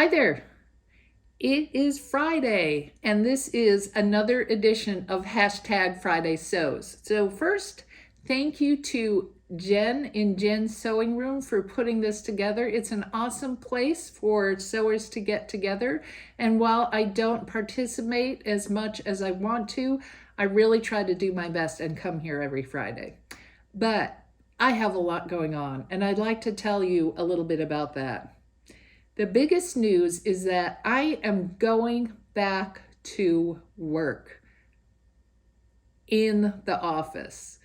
Hi there. It is Friday, and this is another edition of hashtag Friday Sews. So, first, thank you to Jen in Jen's Sewing Room for putting this together. It's an awesome place for sewers to get together. And while I don't participate as much as I want to, I really try to do my best and come here every Friday. But I have a lot going on, and I'd like to tell you a little bit about that. The biggest news is that I am going back to work in the office.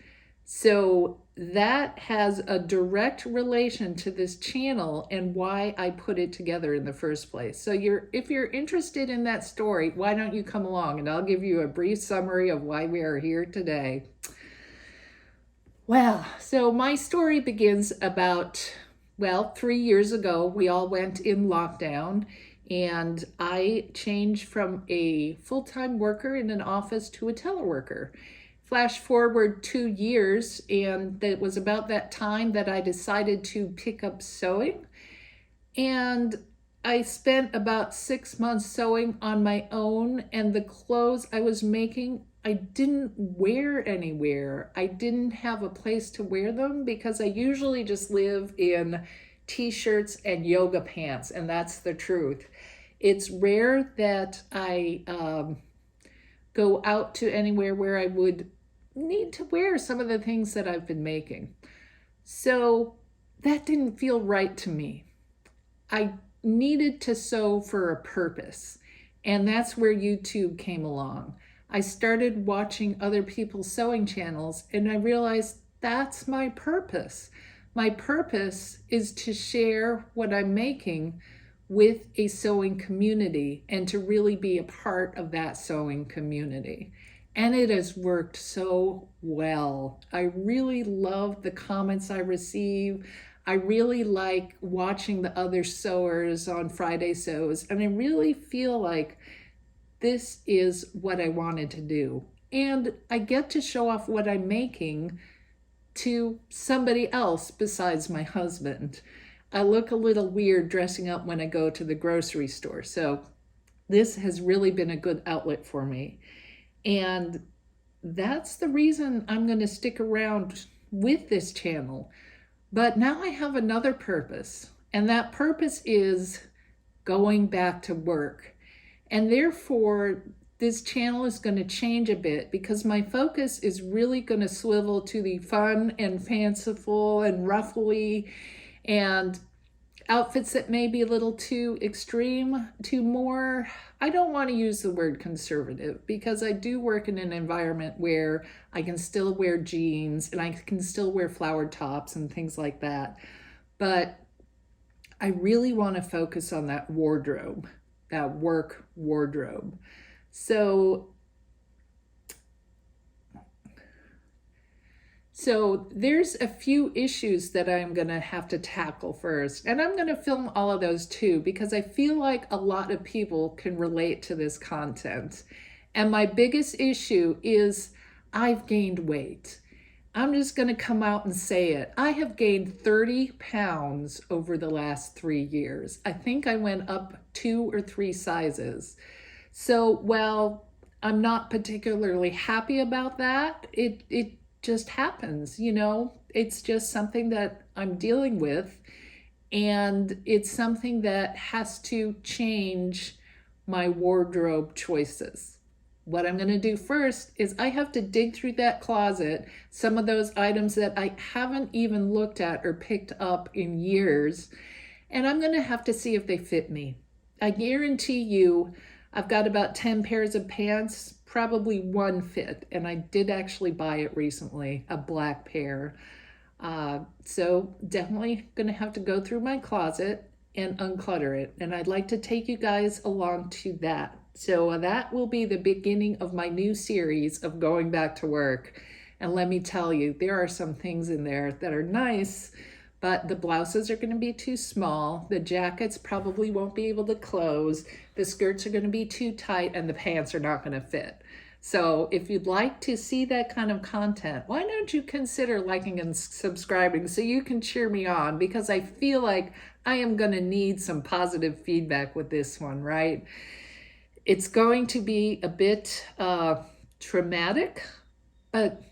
So that has a direct relation to this channel and why I put it together in the first place. So if you're interested in that story, why don't you come along and I'll give you a brief summary of why we are here today. Well, so my story begins about 3 years ago. We all went in lockdown, and I changed from a full-time worker in an office to a teleworker. Flash forward 2 years, and it was about that time that I decided to pick up sewing. And I spent about 6 months sewing on my own, and the clothes I was making, I didn't wear anywhere. I didn't have a place to wear them because I usually just live in t-shirts and yoga pants, and that's the truth. It's rare that I go out to anywhere where I would need to wear some of the things that I've been making. So that didn't feel right to me. I needed to sew for a purpose, and that's where YouTube came along. I started watching other people's sewing channels, and I realized that's my purpose. My purpose is to share what I'm making with a sewing community and to really be a part of that sewing community. And it has worked so well. I really love the comments I receive. I really like watching the other sewers on Friday Sews, and I really feel like this is what I wanted to do. And I get to show off what I'm making to somebody else besides my husband. I look a little weird dressing up when I go to the grocery store. So this has really been a good outlet for me. And that's the reason I'm going to stick around with this channel. But now I have another purpose, and that purpose is going back to work. And therefore, this channel is going to change a bit because my focus is really going to swivel to the fun and fanciful and ruffly and outfits that may be a little too extreme to more, I don't want to use the word conservative because I do work in an environment where I can still wear jeans and I can still wear flowered tops and things like that. But I really want to focus on that wardrobe, that work wardrobe. So there's a few issues that I'm going to have to tackle first. And I'm going to film all of those too, because I feel like a lot of people can relate to this content. And my biggest issue is I've gained weight. I'm just going to come out and say it. I have gained 30 pounds over the last 3 years. I think I went up 2 or 3 sizes. So while I'm not particularly happy about that, it just happens, it's just something that I'm dealing with, and it's something that has to change my wardrobe choices. What I'm going to do first is I have to dig through that closet, some of those items that I haven't even looked at or picked up in years, and I'm going to have to see if they fit me. I guarantee you I've got about 10 pairs of pants, probably one fit, and I did actually buy it recently, a black pair. So definitely gonna have to go through my closet and unclutter it, and I'd like to take you guys along to that. So that will be the beginning of my new series of going back to work. And let me tell you, there are some things in there that are nice, but the blouses are going to be too small. The jackets probably won't be able to close. The skirts are going to be too tight, and the pants are not going to fit. So if you'd like to see that kind of content, why don't you consider liking and subscribing so you can cheer me on, because I feel like I am going to need some positive feedback with this one, right? It's going to be a bit traumatic, but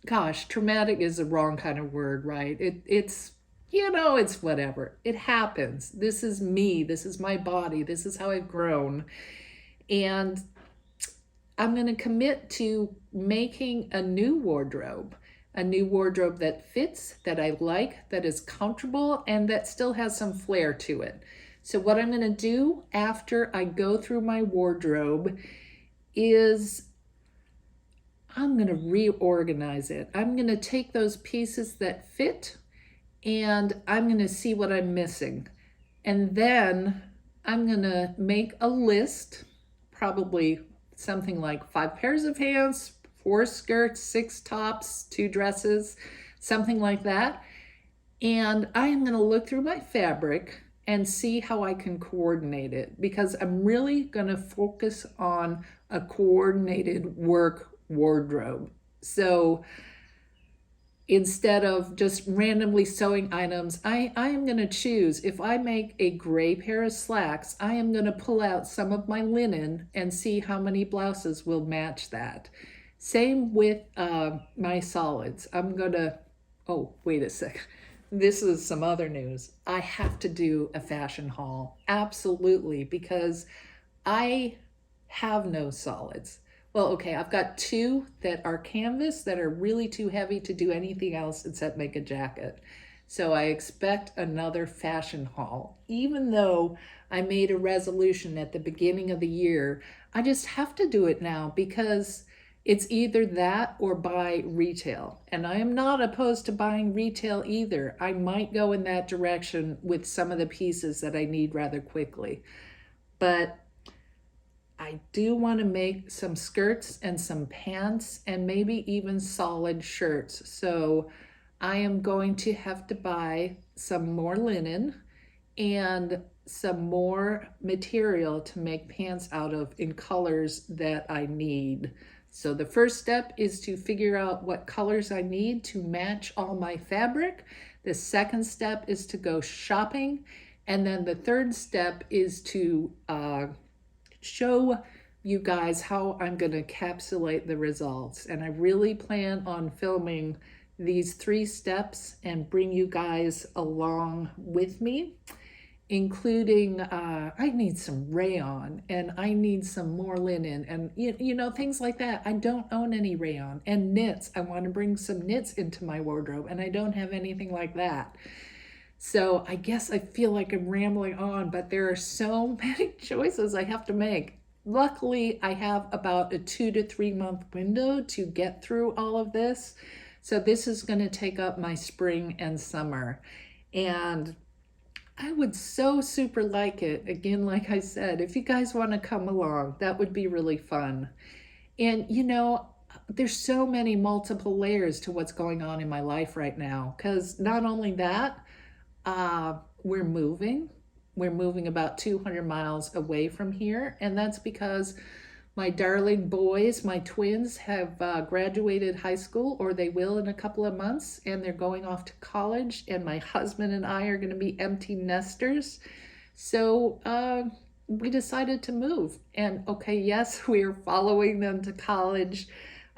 gosh, traumatic is the wrong kind of word, right? It's it's whatever. It happens. This is me. This is my body. This is how I've grown. And I'm going to commit to making a new wardrobe that fits, that I like, that is comfortable, and that still has some flair to it. So what I'm going to do after I go through my wardrobe is I'm going to reorganize it. I'm going to take those pieces that fit and I'm going to see what I'm missing. And then I'm going to make a list, probably something like 5 pairs of pants, 4 skirts, 6 tops, 2 dresses, something like that. And I am going to look through my fabric and see how I can coordinate it, because I'm really going to focus on a coordinated work wardrobe. So instead of just randomly sewing items, I am going to choose. If I make a gray pair of slacks, I am going to pull out some of my linen and see how many blouses will match that. Same with my solids. I'm going to, oh, wait a second. This is some other news. I have to do a fashion haul. Absolutely, because I have no solids. Well, okay, I've got 2 that are canvas that are really too heavy to do anything else except make a jacket. So I expect another fashion haul. Even though I made a resolution at the beginning of the year, I just have to do it now because it's either that or buy retail. And I am not opposed to buying retail either. I might go in that direction with some of the pieces that I need rather quickly. But I do want to make some skirts and some pants and maybe even solid shirts. So I am going to have to buy some more linen and some more material to make pants out of in colors that I need. So the first step is to figure out what colors I need to match all my fabric. The second step is to go shopping. And then the third step is to show you guys how I'm going to encapsulate the results. And I really plan on filming these 3 steps and bring you guys along with me, including I need some rayon and I need some more linen and things like that. I don't own any rayon. And knits. I want to bring some knits into my wardrobe and I don't have anything like that. So I guess I feel like I'm rambling on, but there are so many choices I have to make. Luckily, I have about a 2 to 3 month window to get through all of this. So this is going to take up my spring and summer. And I would so super like it. Again, like I said, if you guys want to come along, that would be really fun. And there's so many multiple layers to what's going on in my life right now. Because not only that, we're moving. We're moving about 200 miles away from here. And that's because my darling boys, my twins, have graduated high school, or they will in a couple of months, and they're going off to college. And my husband and I are going to be empty nesters. So we decided to move. And okay, yes, we are following them to college.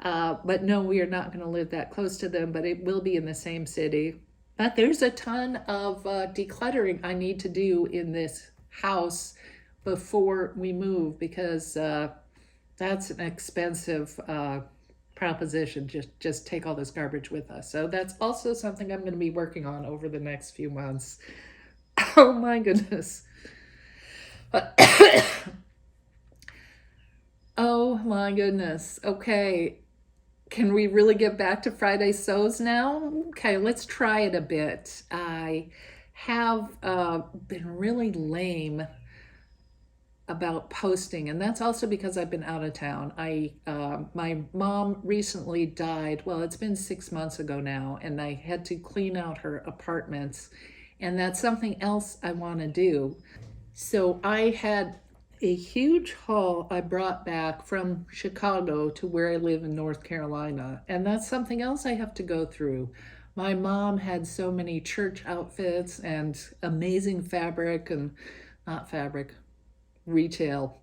But no, we are not going to live that close to them, but it will be in the same city. But there's a ton of decluttering I need to do in this house before we move, because that's an expensive proposition. Just take all this garbage with us. So that's also something I'm going to be working on over the next few months. Oh my goodness. Oh my goodness. Okay. Can we really get back to Friday sews now? Okay, let's try it a bit. I have been really lame about posting, and that's also because I've been out of town. My mom recently died. Well, it's been 6 months ago now, and I had to clean out her apartments, and that's something else I want to do. So I had a huge haul I brought back from Chicago to where I live in North Carolina. And that's something else I have to go through. My mom had so many church outfits and amazing fabric and not fabric, retail.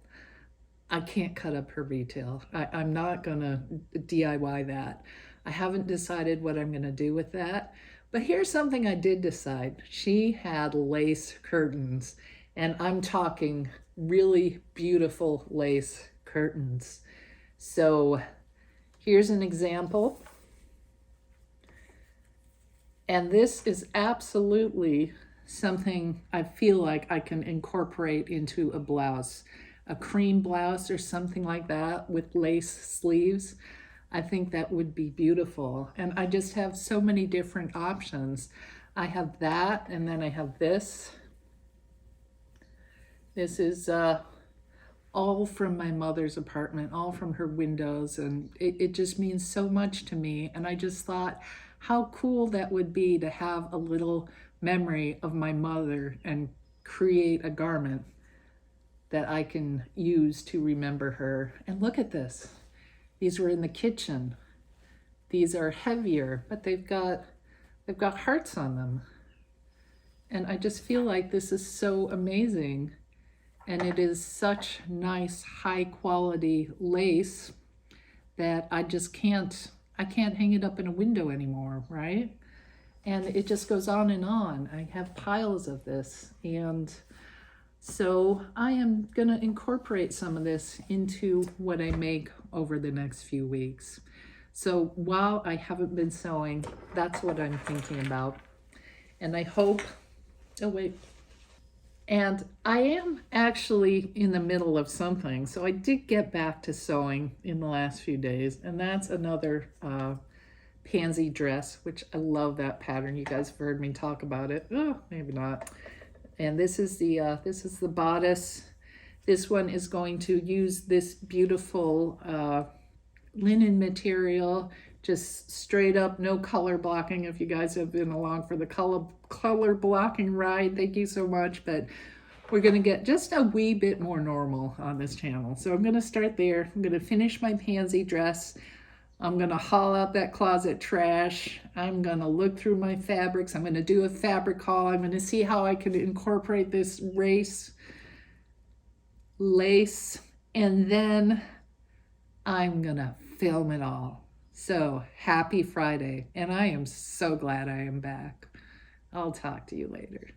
I can't cut up her retail. I'm not going to DIY that. I haven't decided what I'm going to do with that. But here's something I did decide. She had lace curtains, and I'm talking really beautiful lace curtains. So here's an example. And this is absolutely something I feel like I can incorporate into a blouse, a cream blouse or something like that with lace sleeves. I think that would be beautiful. And I just have so many different options. I have that, and then I have this. This is all from my mother's apartment, all from her windows, and it just means so much to me. And I just thought how cool that would be to have a little memory of my mother and create a garment that I can use to remember her. And look at this. These were in the kitchen. These are heavier, but they've got hearts on them. And I just feel like this is so amazing. And it is such nice, high quality lace that I can't hang it up in a window anymore, right? And it just goes on and on. I have piles of this. And so I am gonna incorporate some of this into what I make over the next few weeks. So while I haven't been sewing, that's what I'm thinking about. And I hope, oh wait. And I am actually in the middle of something. So I did get back to sewing in the last few days. And that's another pansy dress, which I love that pattern. You guys have heard me talk about it. Oh, maybe not. And this is the bodice. This one is going to use this beautiful linen material, just straight up, no color blocking. If you guys have been along for the color blocking ride, thank you so much. But we're gonna get just a wee bit more normal on this channel. So I'm gonna start there. I'm gonna finish my pansy dress. I'm gonna haul out that closet trash. I'm gonna look through my fabrics. I'm gonna do a fabric haul. I'm gonna see how I can incorporate this lace, and then I'm gonna film it all. So happy Friday, and I am so glad I am back. I'll talk to you later.